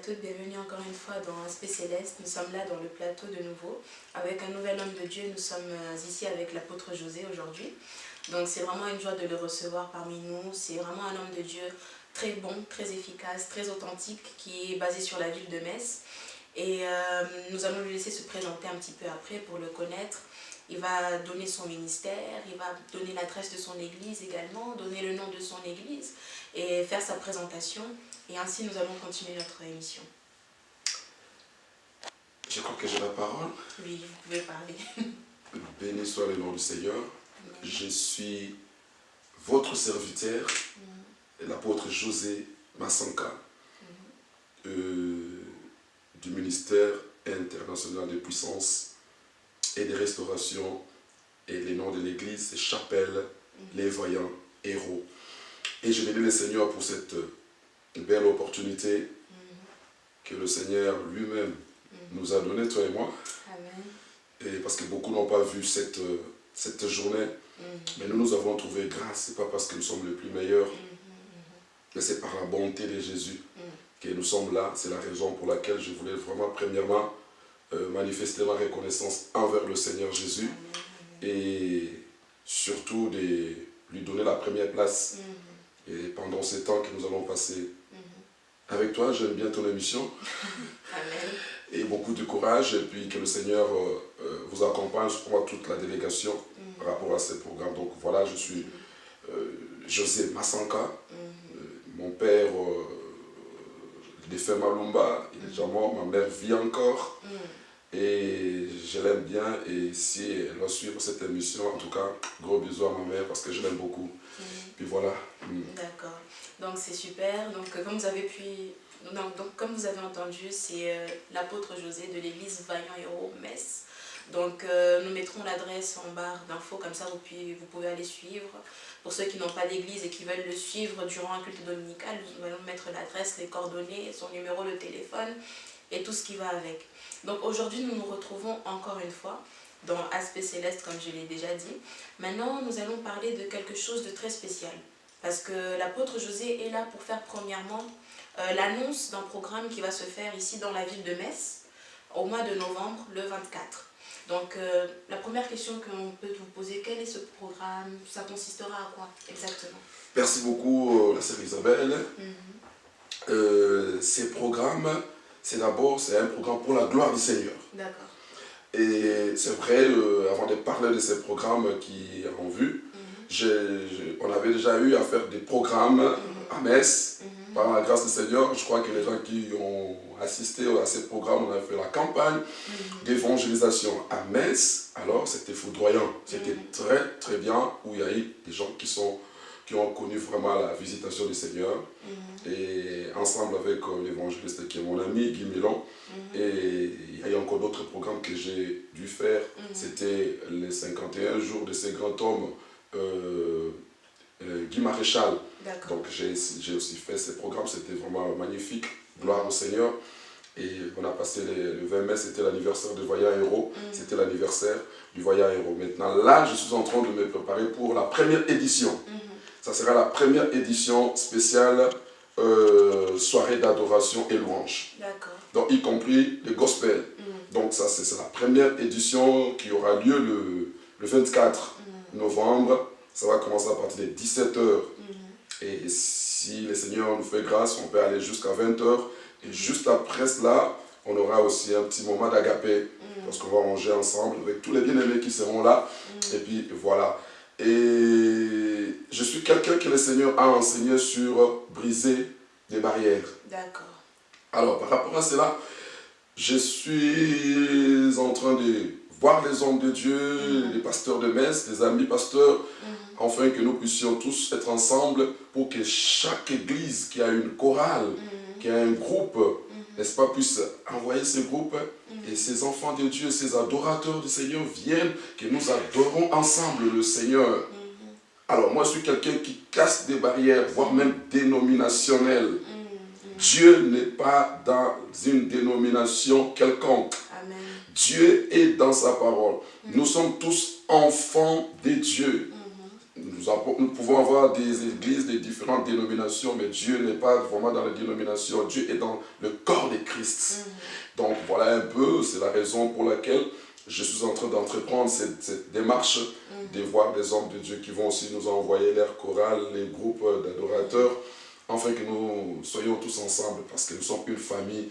toutes, bienvenue encore une fois dans Aspect Céleste. Nous sommes là dans le plateau de nouveau avec un nouvel homme de Dieu. Nous sommes ici avec l'apôtre José aujourd'hui. Donc c'est vraiment une joie de le recevoir parmi nous. C'est vraiment un homme de Dieu très bon, très efficace, très authentique qui est basé sur la ville de Metz. Et nous allons lui laisser se présenter un petit peu après pour le connaître. Il va donner son ministère, il va donner l'adresse de son église également, donner le nom de son église et faire sa présentation. Et ainsi, nous allons continuer notre émission. Je crois que j'ai la parole. Oui, vous pouvez parler. Béni soit le nom du Seigneur. Je suis votre serviteur, l'apôtre José Massanka, du ministère international de puissance et de restauration, et les noms de l'église, c'est Chapelle, les Voyants, Héros. Et je bénis le Seigneur pour cette belle opportunité que le Seigneur lui-même nous a donnée, toi et moi. Amen. Et parce que beaucoup n'ont pas vu cette journée, mais nous avons trouvé grâce. Ce n'est pas parce que nous sommes les plus meilleurs, mais c'est par la bonté de Jésus que nous sommes là. C'est la raison pour laquelle je voulais vraiment, premièrement, manifester ma reconnaissance envers le Seigneur Jésus et surtout de lui donner la première place. Et pendant ces temps que nous allons passer avec toi, j'aime bien ton émission. Amen. Et beaucoup de courage, et puis que le Seigneur vous accompagne, je crois, toute la délégation par rapport à ces programmes. Donc voilà, je suis José Massanka, mon père, défunt Malumba, il est déjà mort, ma mère vit encore, et je l'aime bien, et si elle va suivre cette émission, en tout cas, gros bisous à ma mère, parce que je l'aime beaucoup. Puis voilà. D'accord, donc c'est super. Donc comme vous avez pu... Donc, comme vous avez entendu, c'est l'apôtre José de l'église Vaillant Héros, Metz. Donc, nous mettrons l'adresse en barre d'infos, comme ça vous pouvez aller suivre. Pour ceux qui n'ont pas d'église et qui veulent le suivre durant un culte dominical, nous allons mettre l'adresse, les coordonnées, son numéro de téléphone et tout ce qui va avec. Donc, aujourd'hui, nous nous retrouvons encore une fois dans Aspect Céleste, comme je l'ai déjà dit. Maintenant, nous allons parler de quelque chose de très spécial. Parce que l'apôtre José est là pour faire premièrement l'annonce d'un programme qui va se faire ici dans la ville de Metz au mois de novembre, le 24. Donc la première question qu'on peut vous poser, quel est ce programme? Ça consistera à quoi exactement? Merci beaucoup, la sœur Isabelle. Ces programmes, c'est d'abord un programme pour la gloire du Seigneur. D'accord. Et c'est vrai, avant de parler de ces programmes qui ont vu, on avait déjà eu à faire des programmes à Metz. Par la grâce du Seigneur, je crois que les gens qui ont assisté à ces programmes, on a fait la campagne d'évangélisation à Metz. Alors, c'était foudroyant. C'était très, très bien, où il y a eu des gens qui ont connu vraiment la visitation du Seigneur. Et ensemble avec l'évangéliste qui est mon ami, Guy Milon. Et il y a eu encore d'autres programmes que j'ai dû faire. C'était les 51 jours de ces grands hommes. Guy Maréchal. Donc j'ai aussi fait ces programmes, c'était vraiment magnifique, gloire au Seigneur. Et on a passé le 20 mai, c'était l'anniversaire du Voyant Héros, c'était l'anniversaire du Voyant Héros. Maintenant là, je suis en train de me préparer pour la première édition. Ça sera la première édition spéciale soirée d'adoration et louange. Donc y compris le gospel. Donc ça c'est la première édition qui aura lieu le 24 novembre. Ça va commencer à partir de 17 h. Et si le Seigneur nous fait grâce, on peut aller jusqu'à 20 h. Et juste après cela, on aura aussi un petit moment d'agapé. Parce qu'on va manger ensemble avec tous les bien-aimés qui seront là. Et puis voilà. Et je suis quelqu'un que le Seigneur a enseigné sur briser des barrières. D'accord. Alors, par rapport à cela, je suis en train de voir les hommes de Dieu, les pasteurs de Metz, les amis pasteurs, afin que nous puissions tous être ensemble pour que chaque église qui a une chorale, qui a un groupe, n'est-ce pas, puisse envoyer ce groupe et ces enfants de Dieu, ces adorateurs du Seigneur viennent, que nous adorons ensemble le Seigneur. Alors moi je suis quelqu'un qui casse des barrières, voire même dénominationnelles. Dieu n'est pas dans une dénomination quelconque. Amen. Dieu est dans sa parole. Nous sommes tous enfants de Dieu. nous pouvons avoir des églises, des différentes dénominations, mais Dieu n'est pas vraiment dans les dénominations, Dieu est dans le corps de Christ. Donc voilà un peu, c'est la raison pour laquelle je suis en train d'entreprendre cette démarche, de voir des hommes de Dieu qui vont aussi nous envoyer leur chorale, les groupes d'adorateurs, afin que nous soyons tous ensemble, parce que nous sommes une famille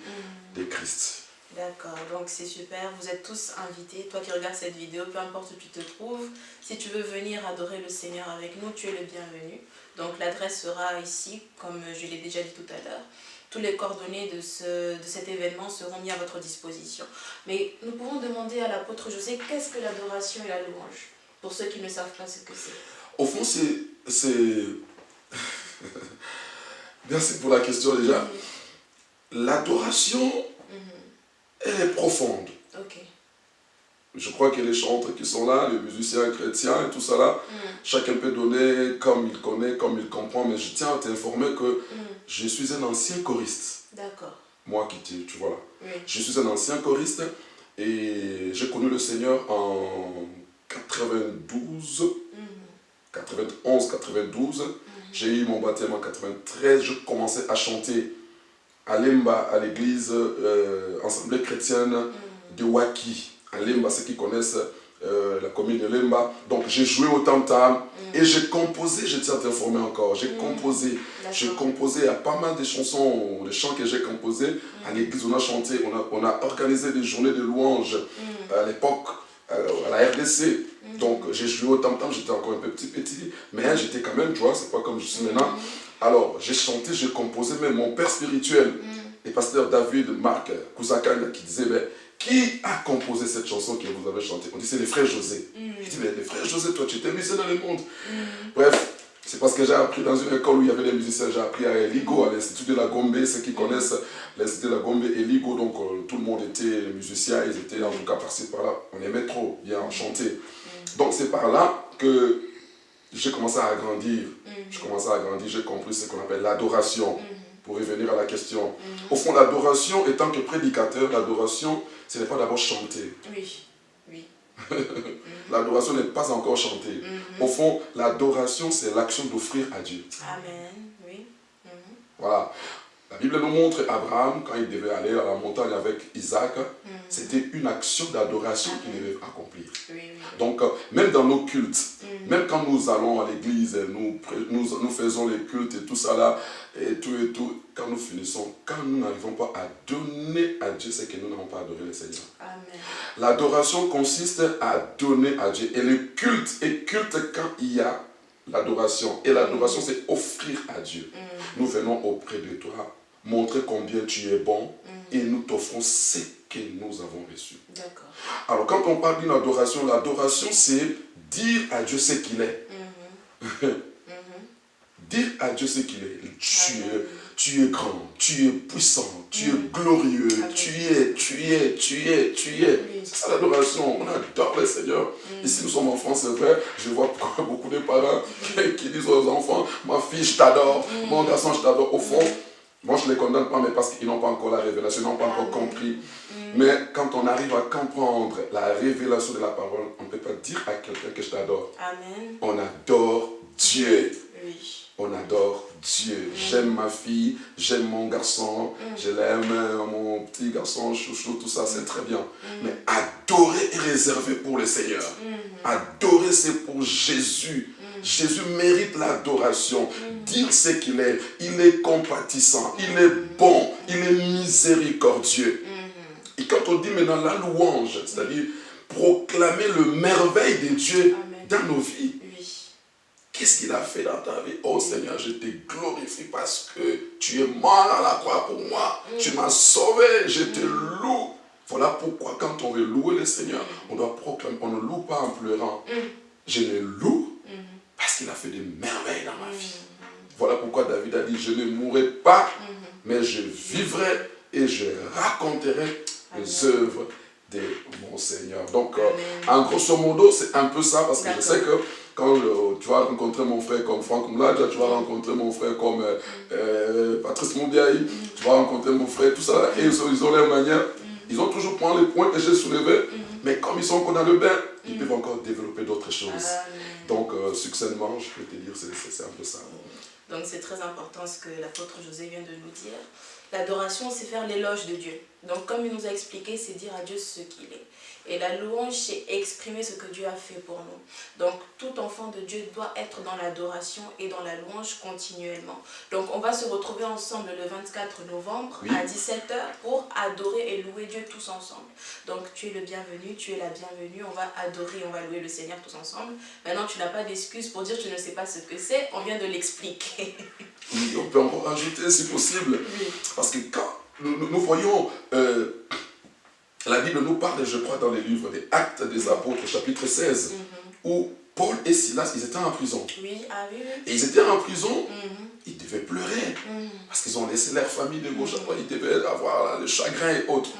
de Christ. D'accord, donc c'est super, vous êtes tous invités, toi qui regardes cette vidéo, peu importe où tu te trouves, si tu veux venir adorer le Seigneur avec nous, tu es le bienvenu. Donc l'adresse sera ici, comme je l'ai déjà dit tout à l'heure. Tous les coordonnées de cet événement seront mis à votre disposition. Mais nous pouvons demander à l'apôtre José, qu'est-ce que l'adoration et la louange? Pour ceux qui ne savent pas ce que c'est. Au fond, c'est... Merci pour la question déjà. L'adoration, elle est profonde. Ok. Je crois que les chantres qui sont là, les musiciens chrétiens et tout ça là, chacun peut donner comme il connaît, comme il comprend, mais je tiens à t'informer que je suis un ancien choriste. D'accord. Moi qui tu vois là. Oui. Je suis un ancien choriste et j'ai connu le Seigneur en 92, 91, 92. J'ai eu mon baptême en 93. Je commençais à chanter à Lemba, à l'église Assemblée chrétienne de Waki. À Lemba, ceux qui connaissent la commune de Lemba. Donc j'ai joué au tam-tam et j'ai composé, je tiens à t'informer encore, j'ai composé à pas mal de chansons, des chants que j'ai composés. À l'église, on a chanté, on a organisé des journées de louanges à l'époque, à la RDC. Donc j'ai joué au tam-tam, j'étais encore un peu petit, mais j'étais quand même, tu vois, c'est pas comme je suis maintenant. Alors j'ai chanté, j'ai composé, même mon père spirituel, le pasteur David Marc Kouzakanga, qui disait, mais qui a composé cette chanson que vous avez chantée? On dit, c'est les frères José. Je dis, mais les frères José, toi tu étais musicien dans le monde. Bref, c'est parce que j'ai appris dans une école où il y avait des musiciens, j'ai appris à Eligo, à l'Institut de la Gombe, ceux qui connaissent l'Institut de la Gombe, Eligo, donc tout le monde était musicien, ils étaient en tout cas par-ci par-là, on aimait trop bien chanter. Donc c'est par là que j'ai commencé à agrandir, j'ai compris ce qu'on appelle l'adoration, pour revenir à la question. Au fond, l'adoration, étant que prédicateur, l'adoration, ce n'est pas d'abord chanter. Oui, oui. L'adoration n'est pas encore chanter. Au fond, l'adoration, c'est l'action d'offrir à Dieu. Amen, oui. Voilà. La Bible nous montre Abraham, quand il devait aller à la montagne avec Isaac, c'était une action d'adoration qu'il devait accomplir. Oui. Donc, même dans nos cultes, même quand nous allons à l'église, nous faisons les cultes et tout ça là, et tout, quand nous finissons, quand nous n'arrivons pas à donner à Dieu, c'est que nous n'avons pas adoré le Seigneur. Amen. L'adoration consiste à donner à Dieu. Et le culte est culte quand il y a l'adoration. Et l'adoration, c'est offrir à Dieu. Nous venons auprès de toi, montrer combien tu es bon, et nous t'offrons ce que nous avons reçu. D'accord. Alors, quand on parle d'une adoration, l'adoration, c'est dire à Dieu ce qu'il est. Dire à Dieu ce qu'il est. Tu es grand, tu es puissant, tu es glorieux, tu es. C'est ça l'adoration. On adore le Seigneur. Ici, nous sommes en France, c'est vrai. Je vois beaucoup de parents qui disent aux enfants, ma fille, je t'adore, mon garçon, je t'adore. Au fond, moi, je ne les condamne pas, mais parce qu'ils n'ont pas encore la révélation, ils n'ont pas encore compris. Mais quand on arrive à comprendre la révélation de la parole, on ne peut pas dire à quelqu'un que je t'adore. Amen. On adore Dieu. Oui. On adore Dieu. J'aime ma fille, j'aime mon garçon, je l'aime, mon petit garçon, chouchou, tout ça, c'est très bien. Mais adorer est réservé pour le Seigneur. Adorer, c'est pour Jésus. Jésus mérite l'adoration. Dire ce qu'il est. Il est compatissant, il est bon, il est miséricordieux. Et quand on dit maintenant la louange, c'est-à-dire proclamer le merveille de Dieu dans nos vies. Qu'est-ce qu'il a fait dans ta vie? Oh Seigneur, je te glorifie parce que tu es mort à la croix pour moi. Tu m'as sauvé, je te loue. Voilà pourquoi quand on veut louer le Seigneur, on doit proclamer, on ne loue pas en pleurant. Je le loue parce qu'il a fait des merveilles dans ma vie. Voilà pourquoi David a dit, je ne mourrai pas, mais je vivrai et je raconterai les œuvres de mon Seigneur. Donc, en grosso modo, c'est un peu ça, parce que je sais que quand tu vas rencontrer mon frère comme Franck Mladja, tu vas rencontrer mon frère comme Patrice Mondiaï, tu vas rencontrer mon frère, tout ça, et ils ont leur manière, ils ont toujours pris les points que j'ai soulevés, mais comme ils sont encore dans le bain, ils peuvent encore développer d'autres choses. Donc, succinctement, je peux te dire, c'est un peu ça. Donc c'est très important ce que l'apôtre José vient de nous dire. L'adoration, c'est faire l'éloge de Dieu. Donc comme il nous a expliqué, c'est dire à Dieu ce qu'il est. Et la louange, c'est exprimer ce que Dieu a fait pour nous. Donc tout enfant de Dieu doit être dans l'adoration et dans la louange continuellement. Donc on va se retrouver ensemble le 24 novembre à 17 h pour adorer et louer Dieu tous ensemble. Donc tu es le bienvenu, tu es la bienvenue. On va adorer, on va louer le Seigneur tous ensemble. Maintenant tu n'as pas d'excuse pour dire que tu ne sais pas ce que c'est. On vient de l'expliquer. Oui, on peut encore rajouter si possible. Oui. Parce que quand nous voyons... la Bible nous parle, je crois, dans les livres des Actes des Apôtres, chapitre 16, où Paul et Silas, ils étaient en prison. Oui, ah oui, oui. Et ils étaient en prison, ils devaient pleurer, parce qu'ils ont laissé leur famille de gauche à droite, ils devaient avoir le chagrin et autres.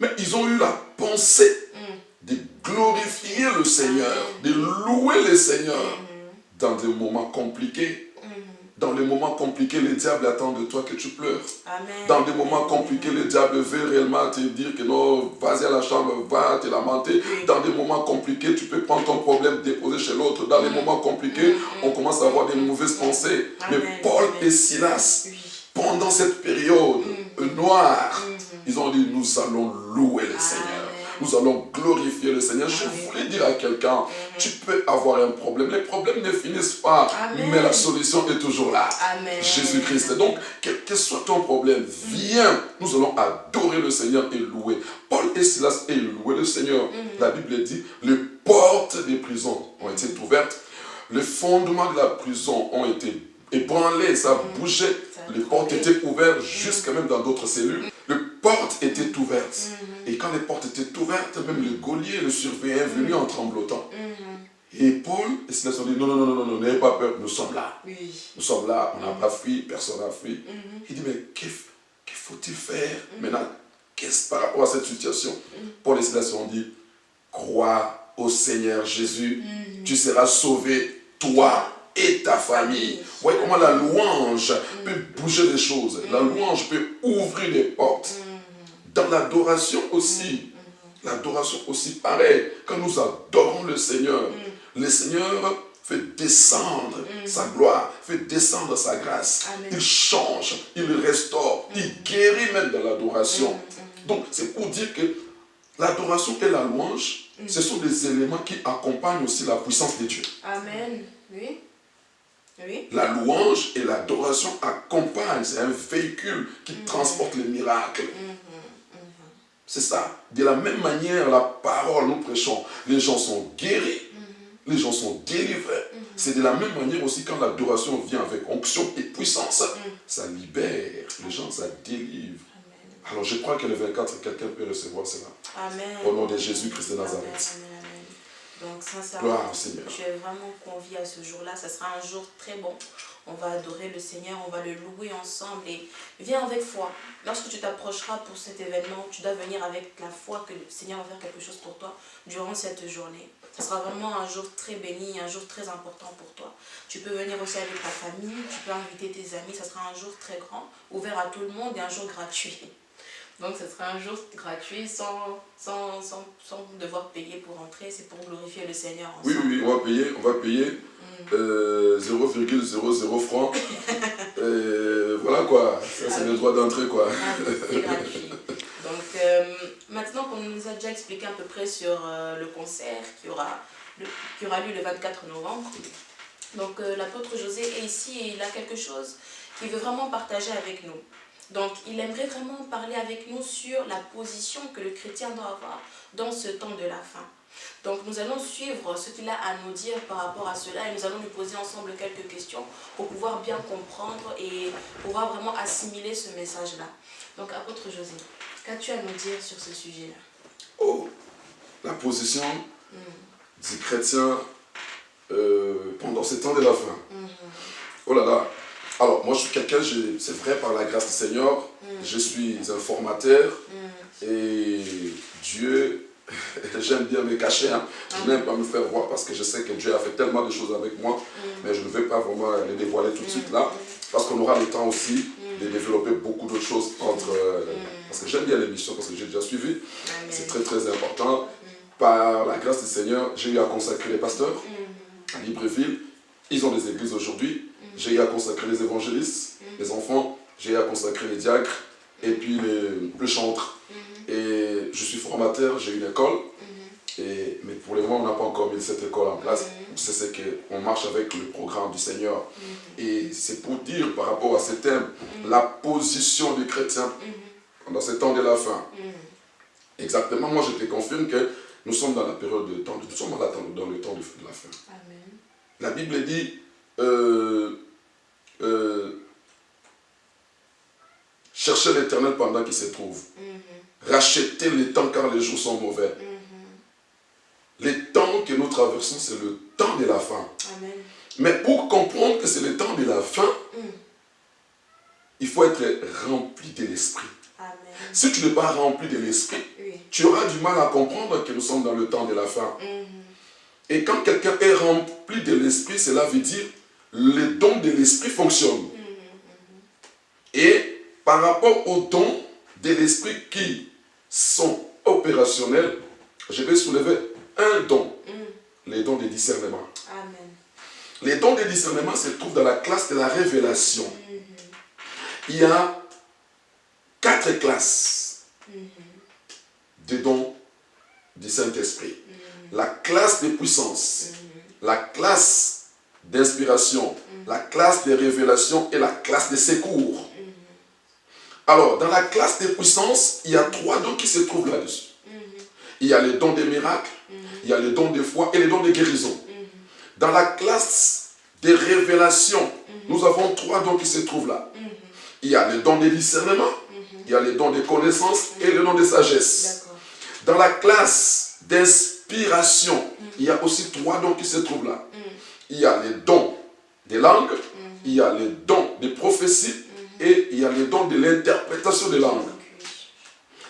Mais ils ont eu la pensée de glorifier le Seigneur, de louer le Seigneur dans des moments compliqués. Dans les moments compliqués, le diable attend de toi que tu pleures. Amen. Dans des moments compliqués, le diable veut réellement te dire que non, vas-y à la chambre, va te lamenter. Oui. Dans des moments compliqués, tu peux prendre ton problème, déposer chez l'autre. Dans les moments compliqués, on commence à avoir des mauvaises pensées. Amen. Mais Paul et Silas, pendant cette période noire, ils ont dit, nous allons louer le Seigneur. Nous allons glorifier le Seigneur. Je voulais dire à quelqu'un, tu peux avoir un problème. Les problèmes ne finissent pas, mais la solution est toujours là. Jésus-Christ. Donc, quel que soit ton problème, viens, nous allons adorer le Seigneur et louer. Paul et Silas et louer le Seigneur. La Bible dit, les portes des prisons ont été ouvertes. Les fondements de la prison ont été ébranlés, ça bougeait. Les portes étaient ouvertes jusqu'à même dans d'autres cellules. Les portes étaient ouvertes. Et quand les portes étaient ouvertes, même le geôlier, le surveillant est venu en tremblotant. Et Paul et Silas ont dit, non, non, non, non, non, n'ayez pas peur, nous sommes là. Nous sommes là, on n'a pas fui, personne n'a fui. Il dit, mais que faut-il faire maintenant? Qu'est-ce par rapport à cette situation? Paul et Silas ont dit, crois au Seigneur Jésus, tu seras sauvé, toi et ta famille. Vous voyez comment la louange peut bouger les choses. La louange peut ouvrir les portes. Dans l'adoration aussi. L'adoration aussi, pareil. Quand nous adorons le Seigneur fait descendre sa gloire, fait descendre sa grâce. Amen. Il change, il restaure, il guérit même dans l'adoration. Donc, c'est pour dire que l'adoration et la louange, ce sont des éléments qui accompagnent aussi la puissance de Dieu. Amen. Oui. Oui. La louange et l'adoration accompagnent, c'est un véhicule qui transporte les miracles. C'est ça. De la même manière, la parole, nous prêchons, les gens sont guéris, les gens sont délivrés. C'est de la même manière aussi quand l'adoration vient avec onction et puissance, ça libère les gens, ça délivre. Amen. Alors je crois que le 24, quelqu'un peut recevoir cela. Amen. Au nom de Jésus-Christ de Nazareth. Amen. Donc sincèrement, gloire au Seigneur. Je suis vraiment conviée à ce jour-là. Ça sera un jour très bon. On va adorer le Seigneur, on va le louer ensemble. Et viens avec foi. Lorsque tu t'approcheras pour cet événement, tu dois venir avec la foi que le Seigneur va faire quelque chose pour toi durant cette journée. Ce sera vraiment un jour très béni, un jour très important pour toi. Tu peux venir aussi avec ta famille, tu peux inviter tes amis. Ça sera un jour très grand, ouvert à tout le monde et un jour gratuit. Donc ce sera un jour gratuit sans devoir payer pour entrer. C'est pour glorifier le Seigneur ensemble. Oui, on va payer 0,00 francs. Voilà quoi, ça c'est le droit d'entrée quoi. C'est gratuit. Donc maintenant qu'on nous a déjà expliqué à peu près sur le concert qui aura lieu le 24 novembre. Donc l'apôtre José est ici et il a quelque chose qu'il veut vraiment partager avec nous. Donc, il aimerait vraiment parler avec nous sur la position que le chrétien doit avoir dans ce temps de la fin. Donc, nous allons suivre ce qu'il a à nous dire par rapport à cela et nous allons lui poser ensemble quelques questions pour pouvoir bien comprendre et pouvoir vraiment assimiler ce message-là. Donc, apôtre José, qu'as-tu à nous dire sur ce sujet-là? Oh, la position du chrétien pendant ce temps de la fin. Oh là là. Alors, moi, je suis quelqu'un, c'est vrai, par la grâce du Seigneur, je suis un formateur et Dieu, j'aime bien me cacher, hein. Je n'aime pas me faire voir parce que je sais que Dieu a fait tellement de choses avec moi, mais je ne vais pas vraiment les dévoiler tout de suite là, parce qu'on aura le temps aussi de développer beaucoup d'autres choses parce que j'aime bien l'émission, parce que j'ai déjà suivi, c'est très très important. Par la grâce du Seigneur, j'ai eu à consacrer les pasteurs. à Libreville. Ils ont des églises aujourd'hui. J'ai eu à consacrer les évangélistes, les enfants. J'ai eu à consacrer les diacres et puis le chantre. Et je suis formateur, j'ai une école. Mais pour le moment, on n'a pas encore mis cette école en place. C'est ce qu'on marche avec le programme du Seigneur. Et c'est pour dire par rapport à ce thème, la position du chrétien pendant ce temps de la fin. Exactement, moi je te confirme que nous sommes dans la période de temps, nous sommes dans le temps de la fin. Amen. La Bible dit, cherchez l'Éternel pendant qu'il se trouve. Rachetez les temps car les jours sont mauvais. Les temps que nous traversons, c'est le temps de la fin. Amen. Mais pour comprendre que c'est le temps de la fin, il faut être rempli de l'esprit. Si tu n'es pas rempli de l'esprit, tu auras du mal à comprendre que nous sommes dans le temps de la fin. Et quand quelqu'un est rempli de l'esprit, cela veut dire les dons de l'esprit fonctionnent. Et par rapport aux dons de l'esprit qui sont opérationnels, je vais soulever un don, les dons de discernement. Amen. Les dons de discernement se trouvent dans la classe de la révélation. Il y a 4 classes de dons du Saint-Esprit. La classe de puissance, la classe d'inspiration, la classe de révélation et la classe de secours. Alors, dans la classe de puissance, il y a 3 dons qui se trouvent là-dessus. Il y a les dons des miracles, il y a les dons de foi et les dons de guérison. Dans la classe de révélation, nous avons 3 dons qui se trouvent là. Il y a les dons de discernement, il y a les dons de connaissance et les dons de sagesse. Dans la classe d'inspiration, il y a aussi 3 dons qui se trouvent là. Il y a les dons des langues, il y a les dons de prophétie et il y a les dons de l'interprétation des langues.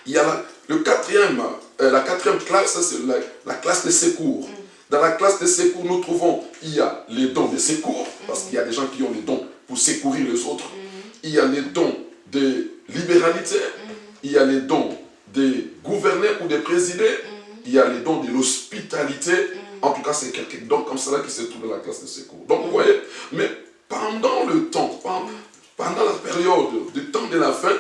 Il y a la quatrième classe, c'est la classe de secours. Dans la classe de secours, nous trouvons, il y a les dons de secours, parce qu'il y a des gens qui ont les dons pour secourir les autres. Il y a les dons de libéralité, il y a les dons de gouverner ou de présider, il y a les dons de l'hospitalité. En tout cas, c'est quelques dons comme cela qui se trouvent dans la classe de secours. Donc, vous voyez, mais pendant le temps, pendant la période du temps de la fin,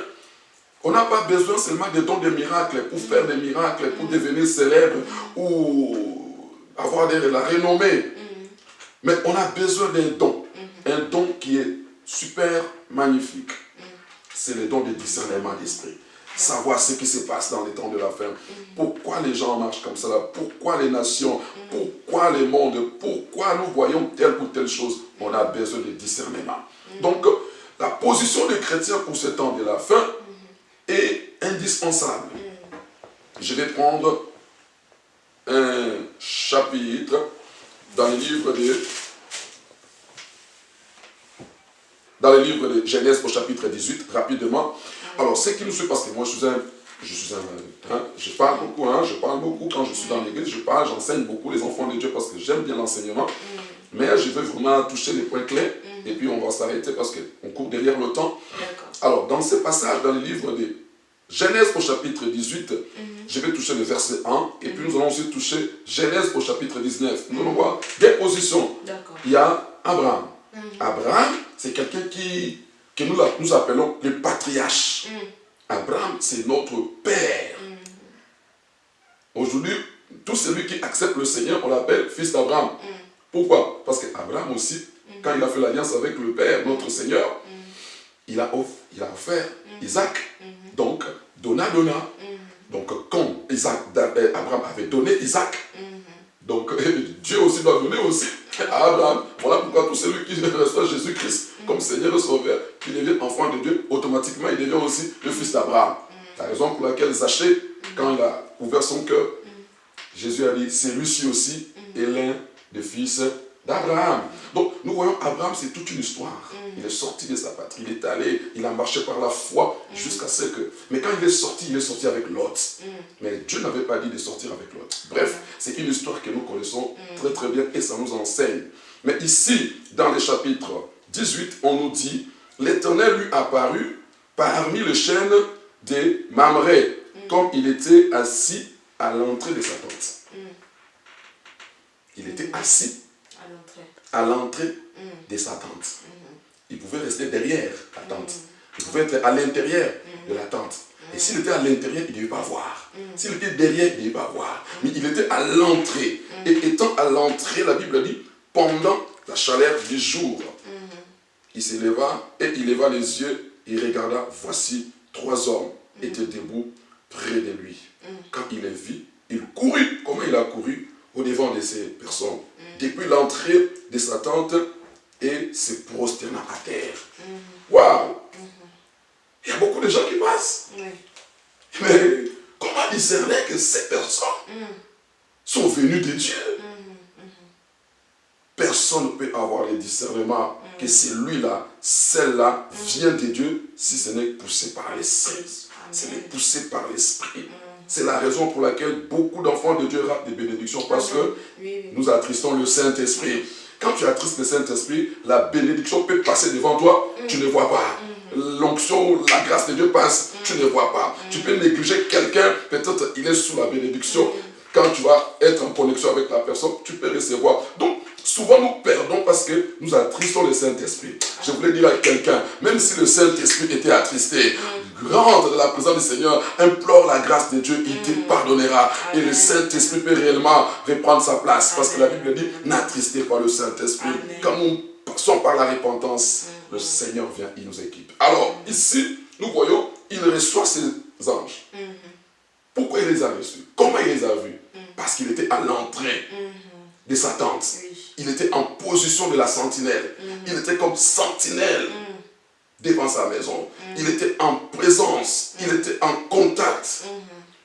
on n'a pas besoin seulement des dons de miracles pour faire des miracles, pour devenir célèbre ou avoir de la renommée. Mais on a besoin d'un don. Un don qui est super magnifique. C'est le don de discernement d'esprit. Savoir ce qui se passe dans les temps de la fin. Pourquoi les gens marchent comme ça, pourquoi les nations, pourquoi les mondes, pourquoi nous voyons telle ou telle chose. On a besoin de discernement. Donc, la position des chrétiens pour ce temps de la fin est indispensable. Je vais prendre un chapitre dans le livre de Genèse au chapitre 18, rapidement. Alors, ce qui nous suit, parce que moi je parle beaucoup quand je suis dans l'église, j'enseigne beaucoup les enfants de Dieu parce que j'aime bien l'enseignement, mais je veux vraiment toucher les points clés, et puis on va s'arrêter parce qu'on court derrière le temps. Alors, dans ce passage, dans le livre de Genèse au chapitre 18, je vais toucher le verset 1, et puis nous allons aussi toucher Genèse au chapitre 19. Nous allons voir des positions. Il y a Abraham. Abraham, c'est quelqu'un que nous appelons le patriarche. Abraham, c'est notre père. Aujourd'hui, tout celui qui accepte le Seigneur, on l'appelle fils d'Abraham. Pourquoi? Parce qu'Abraham aussi, quand il a fait l'alliance avec le Père, notre Seigneur, il a offert Isaac. Donc, donna. Donc, quand Abraham avait donné Isaac, donc Dieu aussi doit donner aussi à Abraham. Voilà pourquoi tout celui qui reçoit Jésus-Christ comme Seigneur et Sauveur, qui devient enfant de Dieu, automatiquement il devient aussi le fils d'Abraham. La raison pour laquelle Zachée, quand il a ouvert son cœur, Jésus a dit, c'est lui-ci aussi est l'un des fils d'Abraham. Donc nous voyons Abraham, c'est toute une histoire. Il est sorti de sa patrie, il est allé, il a marché par la foi jusqu'à ce que... Mais quand il est sorti avec Lot. Mais Dieu n'avait pas dit de sortir avec Lot. Bref, c'est une histoire que nous connaissons très très bien et ça nous enseigne. Mais ici, dans le chapitre 18, on nous dit, l'Éternel lui apparut parmi les chênes de Mamré, comme il était assis à l'entrée de sa tente. Il était assis à l'entrée de sa tente. Il pouvait rester derrière la tente. Il pouvait être à l'intérieur de la tente. Et s'il était à l'intérieur, il ne devait pas voir. S'il était derrière, il ne devait pas voir. Mais il était à l'entrée. Et étant à l'entrée, la Bible dit, pendant la chaleur du jour, il s'éleva et il leva les yeux et regarda, voici 3 hommes étaient debout près de lui. Quand il les vit, il courut. Comment il a couru? Au devant de ces personnes. Depuis l'entrée de sa tente et se prosterna à terre. Waouh! Il y a beaucoup de gens qui passent. Mais comment discerner que ces personnes sont venues de Dieu? Personne ne peut avoir le discernement que celui-là, celle-là vient de Dieu si ce n'est poussé par l'Esprit. Ce n'est poussé par l'Esprit. C'est la raison pour laquelle beaucoup d'enfants de Dieu ratent des bénédictions parce que nous attristons le Saint-Esprit. Quand tu attristes le Saint-Esprit, la bénédiction peut passer devant toi, tu ne vois pas. L'onction, la grâce de Dieu passe, tu ne vois pas. Tu peux négliger quelqu'un, peut-être il est sous la bénédiction. Quand tu vas être en connexion avec la personne, tu peux recevoir. Donc, souvent nous perdons parce que nous attristons le Saint-Esprit. Je voulais dire à quelqu'un, même si le Saint-Esprit était attristé, rentre dans la présence du Seigneur, implore la grâce de Dieu, il te pardonnera. Et le Saint-Esprit peut réellement reprendre sa place. Parce que la Bible dit, n'attristez pas le Saint-Esprit. Quand nous passons par la repentance, le Seigneur vient, il nous équipe. Alors, ici, nous voyons, il reçoit ses anges. Pourquoi il les a reçus? Comment il les a vus? Parce qu'il était à l'entrée de sa tente. Il était en position de la sentinelle. Il était comme sentinelle devant sa maison. Il était en présence. Il était en contact.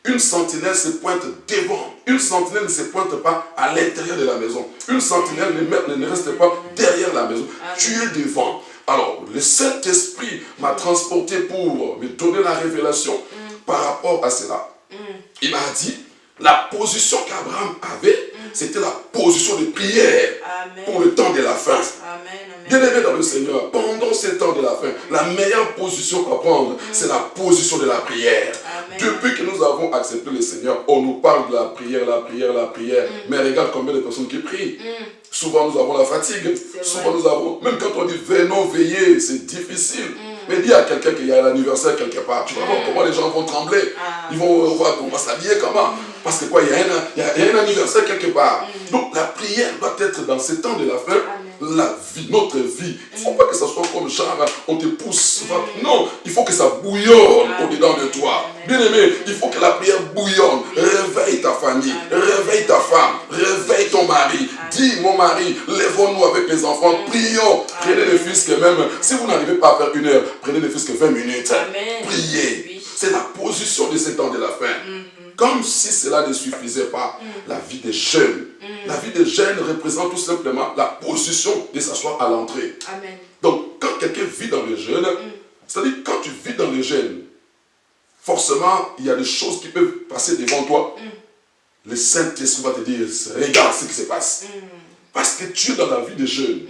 Une sentinelle se pointe devant. Une sentinelle ne se pointe pas à l'intérieur de la maison. Une sentinelle ne reste pas derrière la maison. Tu es devant. Alors, le Saint-Esprit m'a transporté pour me donner la révélation par rapport à cela. Il m'a dit, la position qu'Abraham avait, c'était la position de prière pour le temps de la fin. Bien-aimé dans le Seigneur, pendant ce temps de la fin, la meilleure position à prendre, c'est la position de la prière. Depuis que nous avons accepté le Seigneur, on nous parle de la prière, la prière, la prière. Mais regarde combien de personnes qui prient. Souvent nous avons la fatigue. Souvent nous avons, même quand on dit venons veiller, c'est difficile. Mais dis à quelqu'un qu'il y a un anniversaire quelque part. Tu vas voir comment les gens vont trembler. Ils vont voir comment s'habiller, comment. Parce que quoi, il y a un anniversaire quelque part. Donc la prière doit être dans ce temps de la fin. La vie, notre vie. Il ne faut pas que ça soit comme genre, on te pousse. Non, il faut que ça bouillonne au-dedans de toi. Bien aimé, il faut que la prière bouillonne. Réveille ta famille, réveille ta femme, réveille ton mari. Dis, mon mari, lèvons-nous avec les enfants, prions. Prenez ne fût-ce que même, si vous n'arrivez pas à faire 1 heure, prenez ne fût-ce que 20 minutes. Priez. C'est la position de ces temps de la fin. Comme si cela ne suffisait pas, la vie des jeunes. La vie des jeunes représente tout simplement la position de s'asseoir à l'entrée. Donc, quand quelqu'un vit dans le jeûne, c'est-à-dire quand tu vis dans le jeûne, forcément, il y a des choses qui peuvent passer devant toi. Le Saint-Esprit va te dire, regarde ce qui se passe. Parce que tu es dans la vie des jeunes.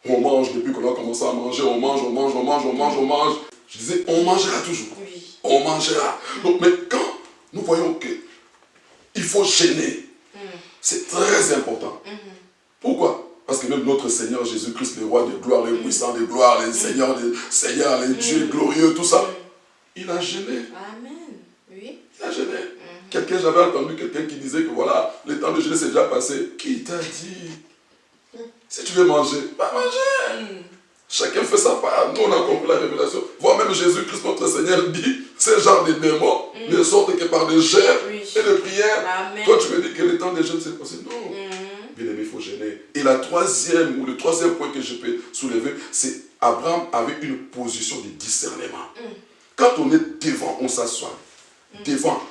On mange depuis qu'on a commencé à manger, on mange. Je disais, on mangera toujours. On mangera. Donc, mais quand nous voyons qu'il faut gêner, c'est très important. Pourquoi? Parce que même notre Seigneur Jésus-Christ, le roi de gloire, le puissant de gloire, le Seigneur des Seigneurs, le Dieu glorieux, tout ça, il a gêné. Il a gêné. J'avais entendu quelqu'un qui disait que voilà, le temps de jeûner s'est déjà passé. Qui t'a dit? Si tu veux manger, va manger. Chacun fait sa part. Nous, on a compris la révélation. Voire même Jésus-Christ, notre Seigneur, dit ce genre de démons ne sortent que par des jeûnes et de prières. Toi, tu me dis que le temps des jeûnes s'est passé. Non. Bien aimé, il faut gêner. Et le troisième point que je peux soulever, c'est Abraham avait une position de discernement. Quand on est devant, on s'assoit. Devant,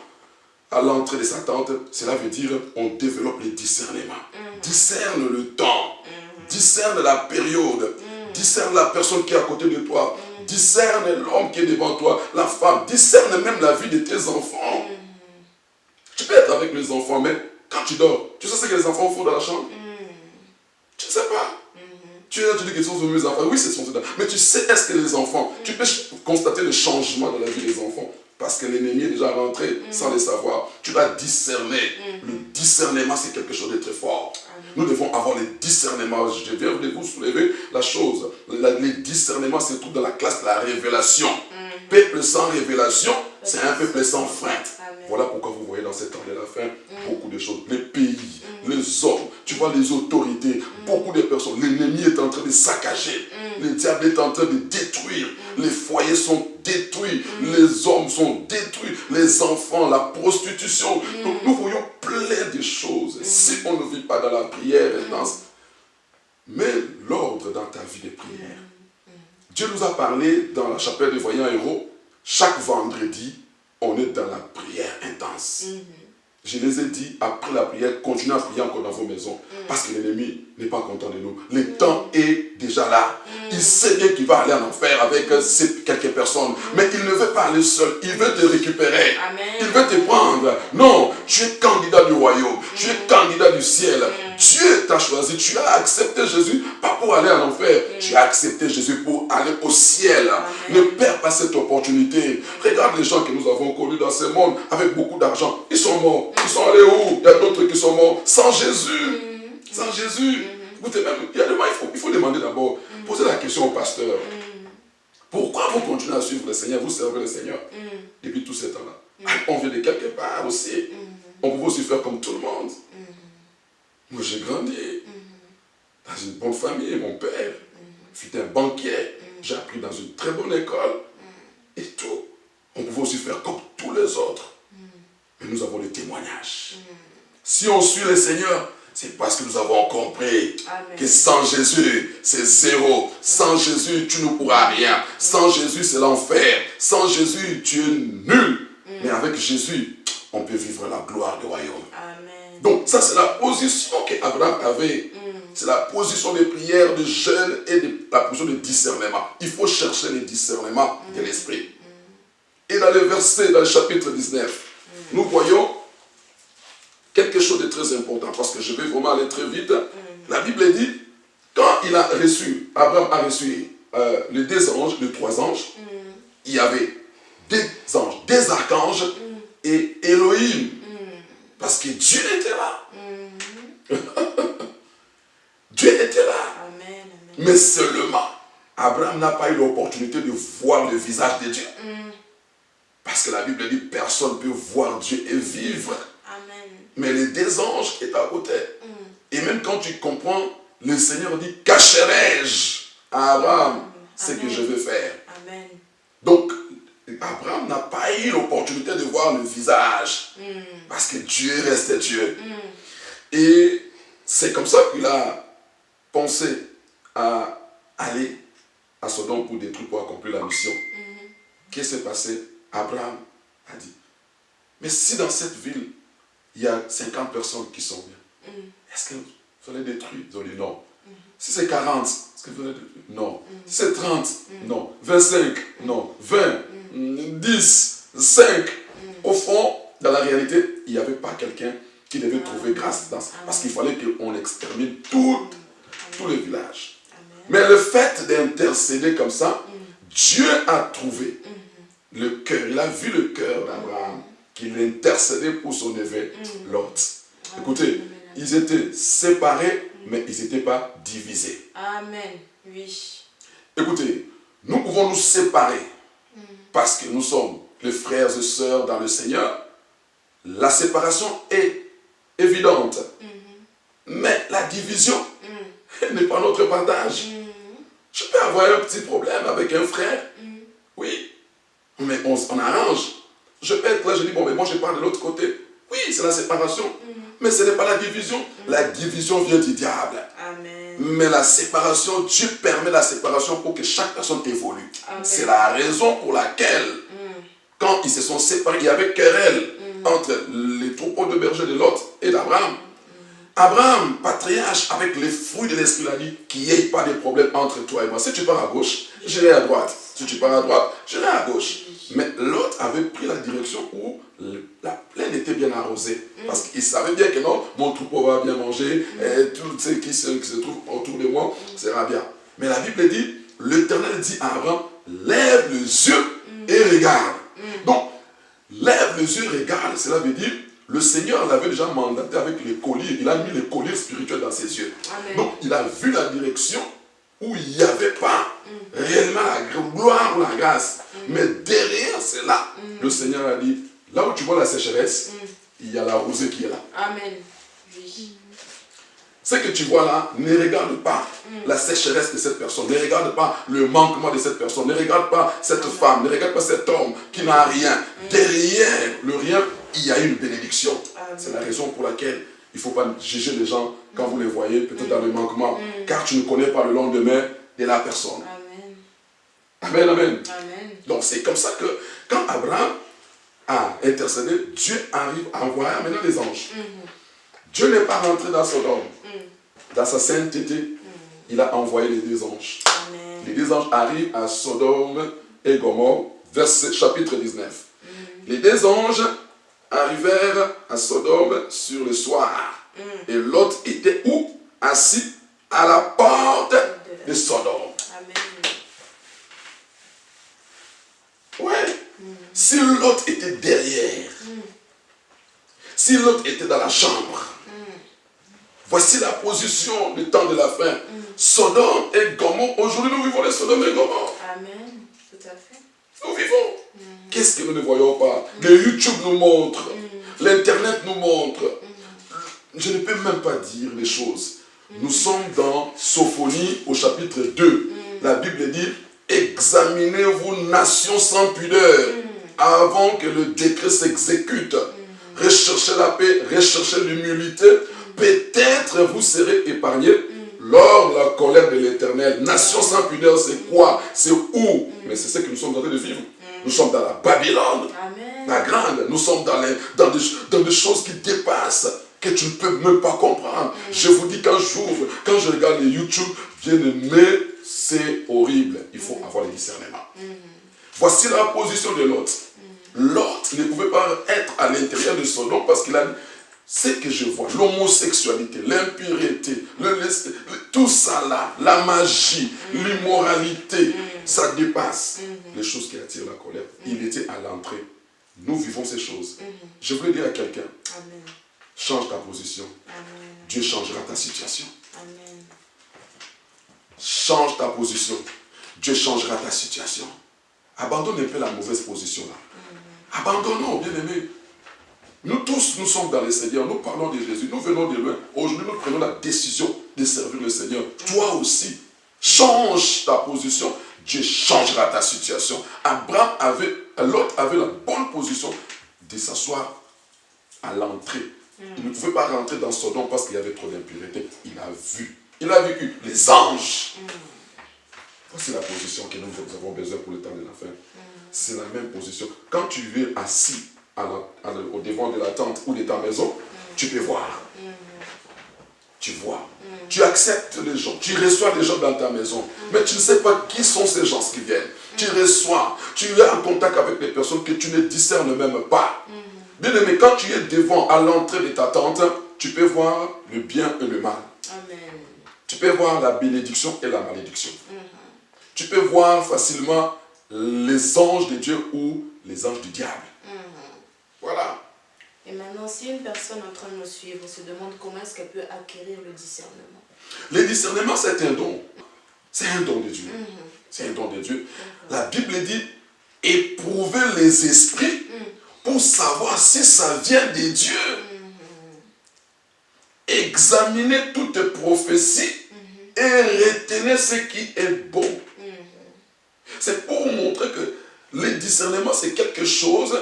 à l'entrée de sa tente, cela veut dire on développe le discernement. Discerne le temps. Discerne la période. Discerne la personne qui est à côté de toi. Discerne l'homme qui est devant toi, la femme. Discerne même la vie de tes enfants. Tu peux être avec les enfants, mais quand tu dors, tu sais ce que les enfants font dans la chambre? Tu ne sais pas. Tu dis que ce sont mes enfants. Oui, ce sont mes enfants. Mais tu sais, est-ce que les enfants, tu peux constater le changement dans la vie des enfants parce que l'ennemi est déjà rentré sans le savoir. Tu dois discerner. Le discernement, c'est quelque chose de très fort. Nous devons avoir le discernement. Je viens de vous soulever la chose. Le discernement se trouve dans la classe de la révélation. Peuple sans révélation, c'est un peuple sans frein. Voilà pourquoi vous voyez dans ces temps de la fin beaucoup de choses. Les pays, les hommes, tu vois les autorités, beaucoup de personnes. L'ennemi est en train de saccager. Le diable est en train de détruire. Les foyers sont détruits. Les hommes sont détruits. Les enfants, la prostitution. Donc nous voyons plein de choses. Si on ne vit pas dans la prière intense, mets l'ordre dans ta vie de prière. Dieu nous a parlé dans la chapelle des voyants héros. Chaque vendredi, on est dans la prière intense. Je les ai dit, après la prière, continuez à prier encore dans vos maisons. Parce que l'ennemi n'est pas content de nous. Le temps est déjà là. Il sait bien qu'il va aller en enfer avec quelques personnes. Mais il ne veut pas aller seul. Il veut te récupérer. Amen. Il veut te prendre. Non, tu es candidat du royaume. Tu es candidat du ciel. Dieu t'a choisi. Tu as accepté Jésus, pas pour aller en enfer. Tu as accepté Jésus pour aller au ciel. Ne perds pas cette opportunité. Regarde les gens que nous avons connus dans ce monde avec beaucoup d'argent. Ils sont morts. Ils sont allés où? Il y a d'autres qui sont morts sans Jésus. Sans Jésus. Écoutez, même, il y a des moments, il faut demander d'abord, poser la question au pasteur. Pourquoi vous continuez à suivre le Seigneur, vous servez le Seigneur? Depuis tout ce temps-là. On vient de quelque part aussi. On peut aussi faire comme tout le monde. Moi, j'ai grandi dans une bonne famille. Mon père fut un banquier. J'ai appris dans une très bonne école. Et tout. On pouvait aussi faire comme tous les autres. Mais nous avons le témoignage. Si on suit le Seigneur, c'est parce que nous avons compris que sans Jésus, c'est zéro. Sans Jésus, tu ne pourras rien. Sans Jésus, c'est l'enfer. Sans Jésus, tu es nul. Mais avec Jésus, on peut vivre la gloire du royaume. Amen. Donc ça, c'est la position qu'Abraham avait. C'est la position de prière, de jeûne et la position de discernement. Il faut chercher le discernement de l'esprit. Et dans le verset, dans le chapitre 19, nous voyons quelque chose de très important, parce que je vais vraiment aller très vite. La Bible dit, quand il a reçu, Abraham a reçu les deux anges, les trois anges, il y avait des anges, des archanges et Elohim. Parce que Dieu était là. Dieu était là. Amen. Mais seulement, Abraham n'a pas eu l'opportunité de voir le visage de Dieu. Parce que la Bible dit, personne ne peut voir Dieu et vivre. Amen. Mais les deux anges qui étaient à côté. Et même quand tu comprends, le Seigneur dit, cacherai-je à Abraham ce que je vais faire. Amen. Donc, Abraham n'a pas eu l'opportunité de voir le visage. Parce que Dieu restait Dieu. Et c'est comme ça qu'il a pensé à aller à Sodome pour détruire, pour accomplir la mission. Qu'est-ce qui s'est passé? Abraham a dit, mais si dans cette ville, il y a 50 personnes qui sont bien, est-ce que vous allez détruire? Ils ont dit non. Si c'est 40, est-ce que vous allez détruire? Non. Si c'est 30, non. 25, non. 20, 10, 5. Au fond, dans la réalité, il n'y avait pas quelqu'un qui devait trouver grâce dans ça. Parce qu'il fallait qu'on extermine tout le village. Mais le fait d'intercéder comme ça, Dieu a trouvé le cœur. Il a vu le cœur d'Abraham qu'il intercédait pour son neveu Lot. Écoutez, ils étaient séparés, mais ils n'étaient pas divisés. Amen. Oui. Écoutez, nous pouvons nous séparer parce que nous sommes les frères et sœurs dans le Seigneur. La séparation est évidente. Mais la division n'est pas notre partage. Je peux avoir un petit problème avec un frère. Oui. Mais on arrange. Je peux être là, je dis, bon, mais moi je pars de l'autre côté. Oui, c'est la séparation. Mais ce n'est pas la division. La division vient du diable. Amen. Mais la séparation, Dieu permet la séparation pour que chaque personne évolue. C'est la raison pour laquelle, quand ils se sont séparés, il y avait querelle entre les troupeaux de bergers de Lot et d'Abraham. Abraham, patriarche, avec les fruits de l'esprit, a dit qu'il n'y ait pas de problème entre toi et moi. Si tu pars à gauche, j'irai à droite. Si tu pars à droite, j'irai à gauche. Mais l'autre avait pris la direction où la plaine était bien arrosée. Parce qu'il savait bien que non, mon troupeau va bien manger, et tout ce qui se trouve autour de moi sera bien. Mais la Bible dit, l'Éternel dit à Abraham, lève les yeux et regarde. Donc, les yeux regardent, cela veut dire, le Seigneur l'avait déjà mandaté avec les colliers. Il a mis les colliers spirituels dans ses yeux. Amen. Donc, il a vu la direction où il n'y avait pas réellement la gloire ou la grâce. Mais derrière cela, le Seigneur a dit, là où tu vois la sécheresse, il y a la rosée qui est là. Amen. Oui. Ce que tu vois là, ne regarde pas la sécheresse de cette personne, ne regarde pas le manquement de cette personne, ne regarde pas cette femme, ne regarde pas cet homme qui n'a rien. Derrière le rien, il y a une bénédiction. C'est la raison pour laquelle il ne faut pas juger les gens quand vous les voyez, peut-être dans le manquement, car tu ne connais pas le lendemain de la personne. Amen, amen. Amen. Donc c'est comme ça que quand Abraham a intercédé, Dieu arrive à envoyer maintenant les anges. Dieu n'est pas rentré dans Sodome. Dans sa sainteté, il a envoyé les deux anges. Amen. Les deux anges arrivent à Sodome et Gomorrhe, chapitre 19. Les deux anges arrivèrent à Sodome sur le soir. Et Lot était où? Assis à la porte de Sodome. Amen. Ouais. Si Lot était derrière, si Lot était dans la chambre, voici la position du temps de la fin. Sodome et Gomorrhe. Aujourd'hui, nous vivons les Sodome et Gomorrhe. Amen. Tout à fait. Nous vivons. Qu'est-ce que nous ne voyons pas? Le YouTube nous montre. L'Internet nous montre. Je ne peux même pas dire les choses. Nous sommes dans Sophonie au chapitre 2. La Bible dit, examinez-vous, nations sans pudeur, avant que le décret s'exécute. Recherchez la paix, recherchez l'humilité. Peut-être vous serez épargnés lors de la colère de l'Éternel. Nation sans pudeur, c'est quoi? C'est où? Mais c'est ce que nous sommes en train de vivre. Nous sommes dans la Babylone, Amen. la grande. Nous sommes dans des choses qui dépassent, que tu ne peux même pas comprendre. Je vous dis qu'un jour, quand je regarde les YouTube, bien aimé, c'est horrible. Il faut avoir le discernement. Voici la position de Lot. Lot ne pouvait pas être à l'intérieur de Sodome parce qu'il a dit, ce que je vois, l'homosexualité, l'impureté, tout ça là, la magie, l'immoralité, ça dépasse les choses qui attirent la colère. Il était à l'entrée. Nous vivons ces choses. Je voulais dire à quelqu'un, change ta position. Amen. Dieu changera ta situation. Amen. Change ta position. Dieu changera ta situation. Abandonne un peu la mauvaise position là. Abandonnons, bien aimé. Nous tous, nous sommes dans le Seigneur. Nous parlons de Jésus. Nous venons de loin. Aujourd'hui, nous prenons la décision de servir le Seigneur. Toi aussi, change ta position. Dieu changera ta situation. Lot avait la bonne position de s'asseoir à l'entrée. Il ne pouvait pas rentrer dans Sodome parce qu'il y avait trop d'impureté. Il a vu. Il a vécu les anges. Voici la position que nous avons besoin pour le temps de la fin. C'est la même position. Quand tu es assis au devant de la tente ou de ta maison, tu peux voir. Tu vois. Tu acceptes les gens. Tu reçois les gens dans ta maison. Mais tu ne sais pas qui sont ces gens qui viennent. Tu reçois. Tu es en contact avec des personnes que tu ne discernes même pas. Bien aimé, quand tu es devant, à l'entrée de ta tente, tu peux voir le bien et le mal. Amen. Tu peux voir la bénédiction et la malédiction. Tu peux voir facilement les anges de Dieu ou les anges du diable. Voilà. Et maintenant, si une personne en train de nous suivre se demande comment est-ce qu'elle peut acquérir le discernement. Le discernement, c'est un don. C'est un don de Dieu. C'est un don de Dieu. La Bible dit, éprouvez les esprits pour savoir si ça vient de Dieu. Examinez toute prophétie et retenez ce qui est bon. C'est pour vous montrer que le discernement, c'est quelque chose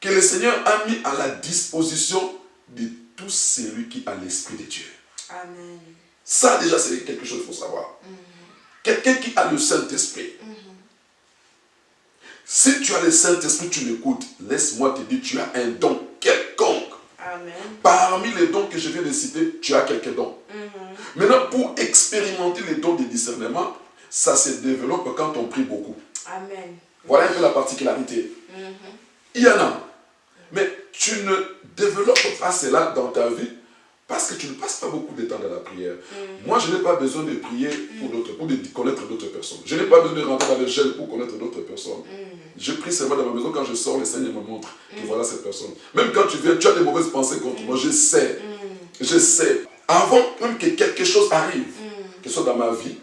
que le Seigneur a mis à la disposition de tout celui qui a l'Esprit de Dieu. Amen. Ça, déjà, c'est quelque chose qu'il faut savoir. Quelqu'un qui a le Saint-Esprit. Si tu as le Saint-Esprit, tu l'écoutes. Laisse-moi te dire, tu as un don quelconque. Amen. Parmi les dons que je viens de citer, tu as quelques dons. Maintenant, pour expérimenter les dons de discernement, ça se développe quand on prie beaucoup. Amen. Voilà un peu la particularité. Il y en a. Mais tu ne développes pas cela dans ta vie Parce que tu ne passes pas beaucoup de temps dans la prière. Moi, je n'ai pas besoin de prier pour d'autres, pour connaître d'autres personnes. Je n'ai pas besoin de rentrer dans le gel pour connaître d'autres personnes. Je prie seulement dans ma maison, quand je sors, le Seigneur me montre que voilà cette personne. Même quand tu viens, tu as des mauvaises pensées contre moi, je sais. Je sais. Avant même que quelque chose arrive, que ce soit dans ma vie,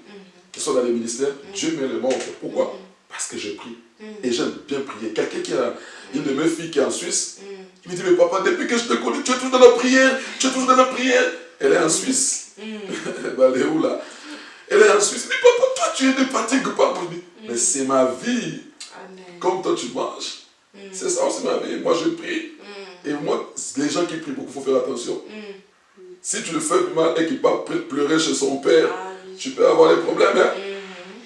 que ce soit dans les ministères, Dieu me le montre. Pourquoi? Parce que je prie. Et j'aime bien prier. Quelqu'un qui a une de mes filles qui est en Suisse, il me dit, mais papa, depuis que je te connais, tu es toujours dans la prière, tu es toujours dans la prière. Elle est en Suisse. Elle est où là? Elle est en Suisse. Il dit, papa, toi tu ne fatigues pas. Mais c'est ma vie. Amen. Comme toi tu manges. C'est ça aussi ma vie. Moi je prie. Et moi, les gens qui prient beaucoup, il faut faire attention. Si tu le fais du mal et qu'il part pleurer chez son père, tu peux avoir des problèmes. Hein?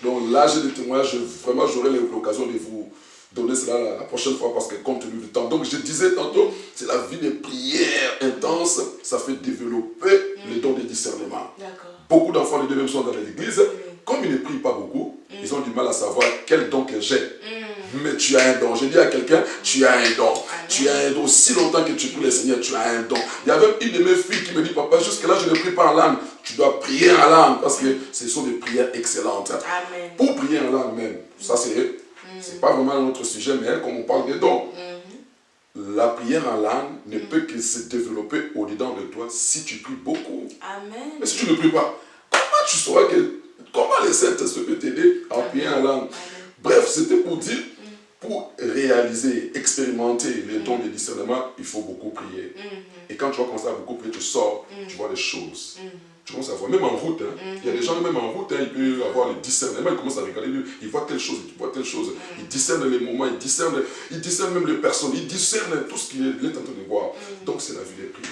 Donc là, j'ai des témoignages. Vraiment, j'aurai l'occasion de vous donner cela la prochaine fois parce que compte tenu du temps. Donc je disais tantôt, c'est la vie de prière intense. Ça fait développer le don de discernement. Beaucoup d'enfants, les deux mêmes sont dans l'église. Comme ils ne prient pas beaucoup, ils ont du mal à savoir quel don que j'ai. Mais tu as un don. Je dis à quelqu'un, tu as un don. Amen. Tu as un don. Si longtemps que tu pries le Seigneur, tu as un don. Il y avait une de mes filles qui me dit, papa, jusque-là, je ne prie pas en langue. Tu dois prier en langue parce que ce sont des prières excellentes. Amen. Pour prier en langue même, ça c'est pas vraiment notre sujet, mais comme on parle de dons, la prière en langue ne peut que se développer au-dedans de toi si tu pries beaucoup. Amen. Mais si tu ne pries pas, comment tu sauras comment le Saint-Esprit peut t'aider à prier en langue? Amen. Bref, c'était pour dire, pour réaliser, expérimenter les dons de discernement, il faut beaucoup prier. Et quand tu vas commencer à beaucoup prier, tu sors, tu vois les choses. Tu commences à voir, même en route, il y a des gens, même en route, ils peuvent avoir le discernement, ils commencent à regarder, ils voient telle chose, ils voient telle chose, ils discernent les moments, ils discernent même les personnes, ils discernent tout ce qu'il est en train de voir. Donc c'est la vie des prières.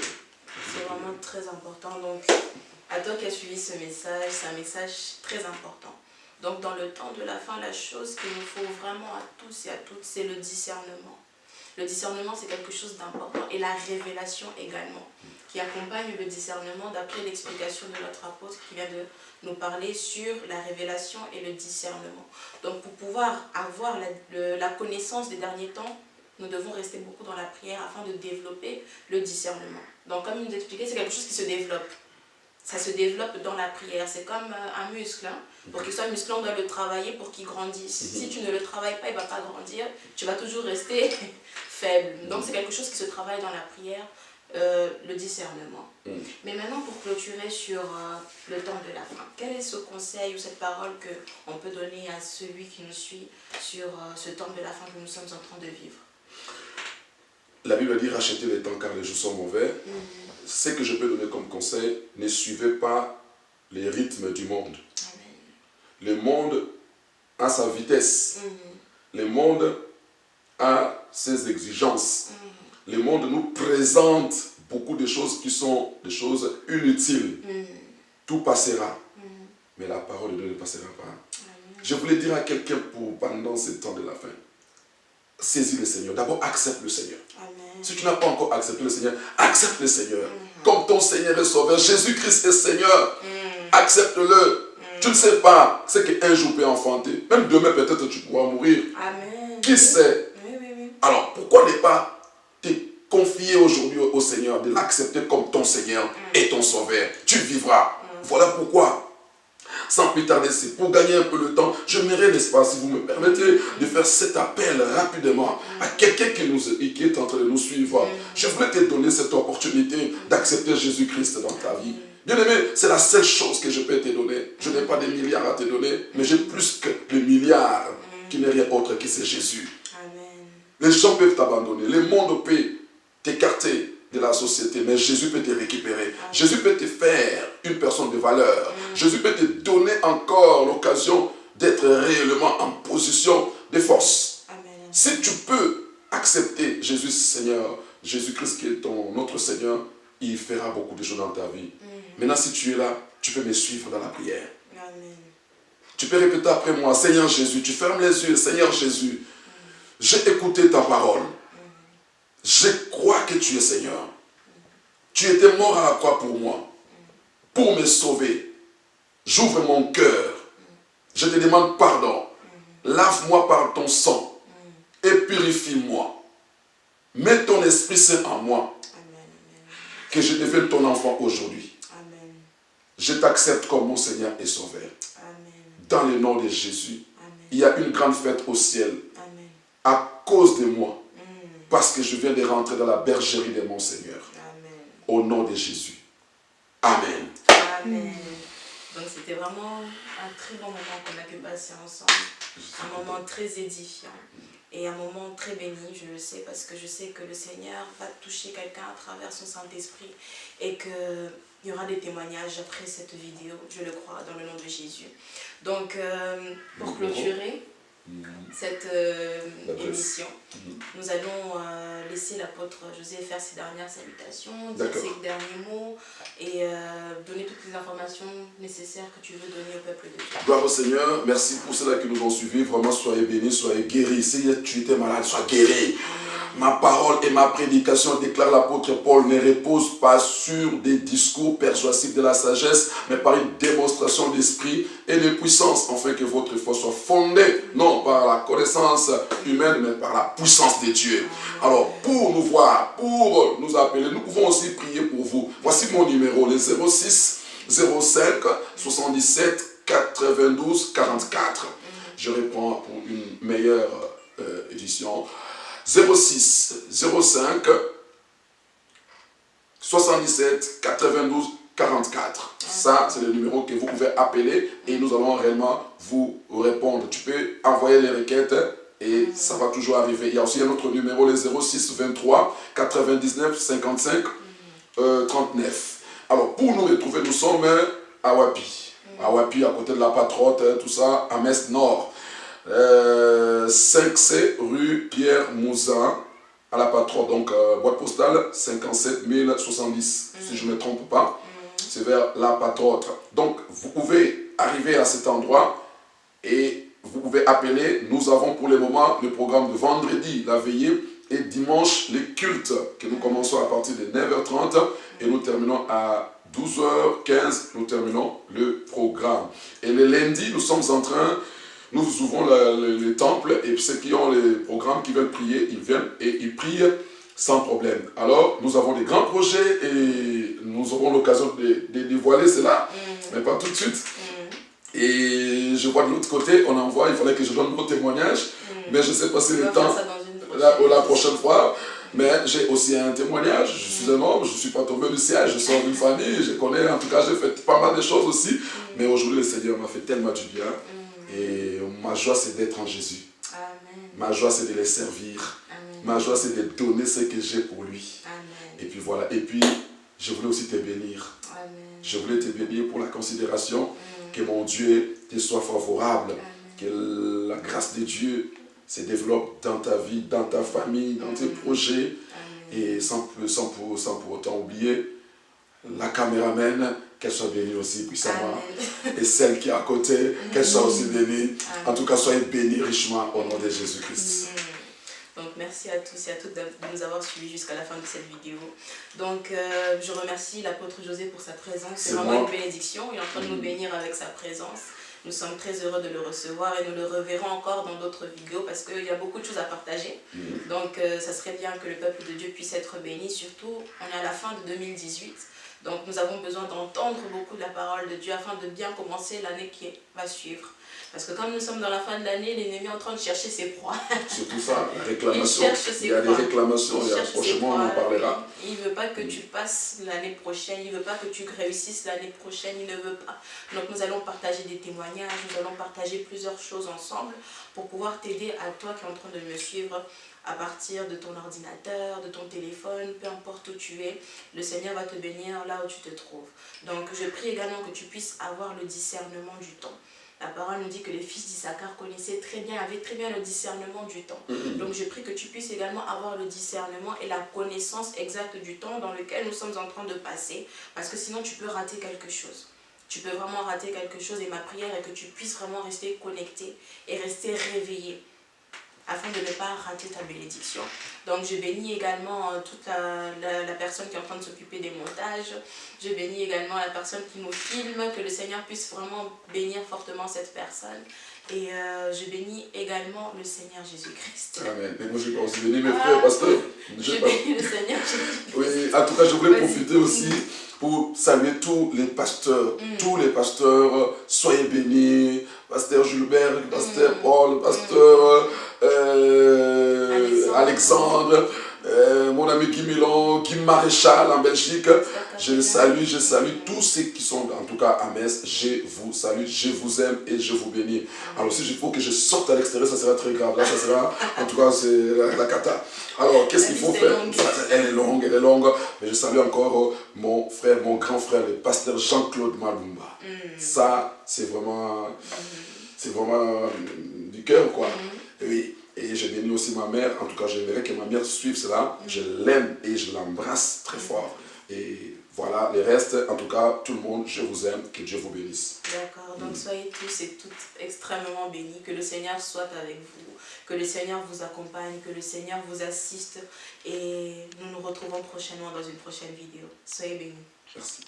C'est vraiment très important. Donc, à toi qui as suivi ce message, c'est un message très important. Donc dans le temps de la fin, la chose qu'il nous faut vraiment à tous et à toutes, c'est le discernement. Le discernement, c'est quelque chose d'important. Et la révélation également, qui accompagne le discernement d'après l'explication de notre apôtre qui vient de nous parler sur la révélation et le discernement. Donc pour pouvoir avoir la connaissance des derniers temps, nous devons rester beaucoup dans la prière afin de développer le discernement. Donc comme il nous expliquait, c'est quelque chose qui se développe. Ça se développe dans la prière. C'est comme un muscle. Hein. Pour qu'il soit musclé, on doit le travailler pour qu'il grandisse. Si tu ne le travailles pas, il ne va pas grandir. Tu vas toujours rester faible. Donc c'est quelque chose qui se travaille dans la prière, le discernement. Mais maintenant, pour clôturer sur le temps de la fin, quel est ce conseil ou cette parole qu'on peut donner à celui qui nous suit sur ce temps de la fin que nous sommes en train de vivre? La Bible dit rachetez les temps car les jours sont mauvais. Ce que je peux donner comme conseil, ne suivez pas les rythmes du monde. Amen. Le monde a sa vitesse. Le monde a ses exigences. Le monde nous présente beaucoup de choses qui sont des choses inutiles. Tout passera. Mais la parole de Dieu ne passera pas. Amen. Je voulais dire à quelqu'un pendant ce temps de la fin, saisis le Seigneur. D'abord, accepte le Seigneur. Amen. Si tu n'as pas encore accepté le Seigneur, accepte le Seigneur. Comme ton Seigneur est sauveur. Jésus-Christ est Seigneur. Accepte-le. Tu ne sais pas ce qu'un jour peut enfanter. Même demain, peut-être, tu pourras mourir. Amen. Qui sait? Oui. Alors, pourquoi ne pas te confier aujourd'hui au Seigneur, de l'accepter comme ton Seigneur et ton sauveur? Tu vivras. Voilà pourquoi. Sans plus tarder, c'est pour gagner un peu le temps, j'aimerais, n'est-ce pas, si vous me permettez, de faire cet appel rapidement à quelqu'un qui est en train de nous suivre. Je voulais te donner cette opportunité d'accepter Jésus-Christ dans ta vie. Bien-aimé, c'est la seule chose que je peux te donner. Je n'ai pas des milliards à te donner, mais j'ai plus que le milliard qui n'est rien autre que c'est Jésus. Amen. Les gens peuvent t'abandonner, le monde peut t'écarter de la société, mais Jésus peut te récupérer. Amen. Jésus peut te faire une personne de valeur. Amen. Jésus peut te donner encore l'occasion d'être réellement en position de force. Amen. Si tu peux accepter Jésus Seigneur, Jésus-Christ qui est notre Seigneur, il fera beaucoup de choses dans ta vie. Amen. Maintenant, si tu es là, tu peux me suivre dans la prière. Amen. Tu peux répéter après moi, Seigneur Jésus, tu fermes les yeux, Seigneur Jésus, j'ai écouté ta parole. Je crois que tu es Seigneur. Tu étais mort à la croix pour moi, pour me sauver. J'ouvre mon cœur. Je te demande pardon. Lave-moi par ton sang et purifie-moi. Mets ton Esprit Saint en moi. que je devienne ton enfant aujourd'hui. Amen. Je t'accepte comme mon Seigneur et Sauveur. Amen. Dans le nom de Jésus, Amen. il y a une grande fête au ciel Amen. à cause de moi, parce que je viens de rentrer dans la bergerie de mon Seigneur. Amen. Au nom de Jésus. Amen. Amen. Donc c'était vraiment un très bon moment qu'on a pu passer ensemble. Un moment très édifiant et un moment très béni, je le sais, parce que je sais que le Seigneur va toucher quelqu'un à travers son Saint-Esprit et qu'il y aura des témoignages après cette vidéo, je le crois, dans le nom de Jésus. Donc, pour clôturer cette émission, nous allons laisser l'apôtre José faire ses dernières salutations, dire ses derniers mots et donner toutes les informations nécessaires que tu veux donner au peuple de Dieu. Gloire au Seigneur, merci pour ceux-là qui nous ont suivis. Vraiment, soyez bénis, soyez guéris. Si tu étais malade, sois guéri. Ma parole et ma prédication, déclare l'apôtre Paul, ne repose pas sur des discours persuasifs de la sagesse, mais par une démonstration d'esprit et de puissance, afin que votre foi soit fondée, non par la connaissance humaine, mais par la puissance de Dieu. Alors, pour nous voir, pour nous appeler, nous pouvons aussi prier pour vous. Voici mon numéro, le 06 05 77 92 44. Je réponds pour une meilleure édition. 06 05 77 92 44. Ça, c'est le numéro que vous pouvez appeler et nous allons réellement vous répondre. Tu peux envoyer les requêtes et ça va toujours arriver. Il y a aussi un autre numéro, le 06 23 99 55 39. Alors, pour nous retrouver, nous sommes à Wapi. À Wapi, à côté de la Patrotte, tout ça, à Metz Nord. 5C rue Pierre Mouzin à la Patrotte, donc boîte postale 57 070, si je ne me trompe pas, c'est vers la Patrotte. Donc vous pouvez arriver à cet endroit et vous pouvez appeler. Nous avons pour le moment le programme de vendredi, la veillée, et dimanche, les cultes, que nous commençons à partir de 9h30 et nous terminons à 12h15, nous terminons le programme. Et le lundi, nous sommes en train... Nous ouvrons le temple et ceux qui ont les programmes, qui veulent prier, ils viennent et ils prient sans problème. Alors, nous avons des grands projets et nous aurons l'occasion de dévoiler cela, mais pas tout de suite. Et je vois de l'autre côté, on envoie, il fallait que je donne mon témoignage, mais je ne sais pas si le temps, la prochaine fois. Mais j'ai aussi un témoignage, je suis un homme, je ne suis pas tombé du ciel, je sors d'une famille, je connais, en tout cas j'ai fait pas mal de choses aussi. Mais aujourd'hui le Seigneur m'a fait tellement du bien. Et ma joie, c'est d'être en Jésus. Amen. Ma joie, c'est de les servir. Amen. Ma joie, c'est de donner ce que j'ai pour lui. Amen. Et puis voilà. Et puis, je voulais aussi te bénir. Amen. Je voulais te bénir pour la considération. Que mon Dieu te soit favorable. Amen. Que la grâce de Dieu se développe dans ta vie, dans ta famille, dans tes projets. Amen. Et sans pour autant oublier la caméraman, qu'elle soit bénie aussi puissamment. Amen. Et celle qui est à côté, qu'elle soit aussi bénie. Amen. En tout cas, soyez bénis richement au nom de Jésus-Christ. Donc, merci à tous et à toutes de nous avoir suivis jusqu'à la fin de cette vidéo. Donc, je remercie l'apôtre José pour sa présence. C'est vraiment une bénédiction. Il est en train de nous bénir avec sa présence. Nous sommes très heureux de le recevoir et nous le reverrons encore dans d'autres vidéos parce qu'il y a beaucoup de choses à partager. Donc, ça serait bien que le peuple de Dieu puisse être béni. Surtout, on est à la fin de 2018. Donc nous avons besoin d'entendre beaucoup de la parole de Dieu afin de bien commencer l'année qui va suivre. Parce que comme nous sommes dans la fin de l'année, l'ennemi est en train de chercher ses proies. Surtout ça, la réclamation. Il y a des réclamations, prochainement on en parlera. Il ne veut pas que tu passes l'année prochaine, il ne veut pas que tu réussisses l'année prochaine, il ne veut pas. Donc nous allons partager des témoignages, nous allons partager plusieurs choses ensemble pour pouvoir t'aider à toi qui es en train de me suivre à partir de ton ordinateur, de ton téléphone, peu importe où tu es, le Seigneur va te bénir là où tu te trouves. Donc je prie également que tu puisses avoir le discernement du temps. La parole nous dit que les fils d'Issachar connaissaient très bien, avaient très bien le discernement du temps. Donc je prie que tu puisses également avoir le discernement et la connaissance exacte du temps dans lequel nous sommes en train de passer, parce que sinon tu peux rater quelque chose. Tu peux vraiment rater quelque chose et ma prière est que tu puisses vraiment rester connecté et rester réveillé, afin de ne pas rater ta bénédiction. Donc je bénis également toute la personne qui est en train de s'occuper des montages. Je bénis également la personne qui nous filme, que le Seigneur puisse vraiment bénir fortement cette personne. Et je bénis également le Seigneur Jésus-Christ. Amen. Et moi, je vais aussi bénir mes frères, parce que... Je bénis le Seigneur Jésus-Christ. Oui, en tout cas, je voulais profiter aussi pour saluer tous les pasteurs. Tous les pasteurs, soyez bénis. Pasteur Gilbert, Pasteur Paul, Pasteur Alexandre, mon ami Guy Milon, Guy Maréchal en Belgique. Je salue tous ceux qui sont en tout cas à Metz. Je vous salue, je vous aime et je vous bénis. Alors si il faut que je sorte à l'extérieur, ça sera très grave. Là, ça sera, en tout cas, c'est la cata. Alors, qu'est-ce qu'il faut faire? Elle est longue, mais je salue encore mon frère, mon grand frère, le pasteur Jean-Claude Malumba. Ça, c'est vraiment du cœur, quoi. Oui. Et je bénis aussi ma mère. En tout cas, j'aimerais que ma mère suive cela. Je l'aime et je l'embrasse très fort. Et voilà, les restes, en tout cas, tout le monde, je vous aime. Que Dieu vous bénisse. D'accord. Donc, soyez tous et toutes extrêmement bénis. Que le Seigneur soit avec vous. Que le Seigneur vous accompagne. Que le Seigneur vous assiste. Et nous nous retrouvons prochainement dans une prochaine vidéo. Soyez bénis. Merci.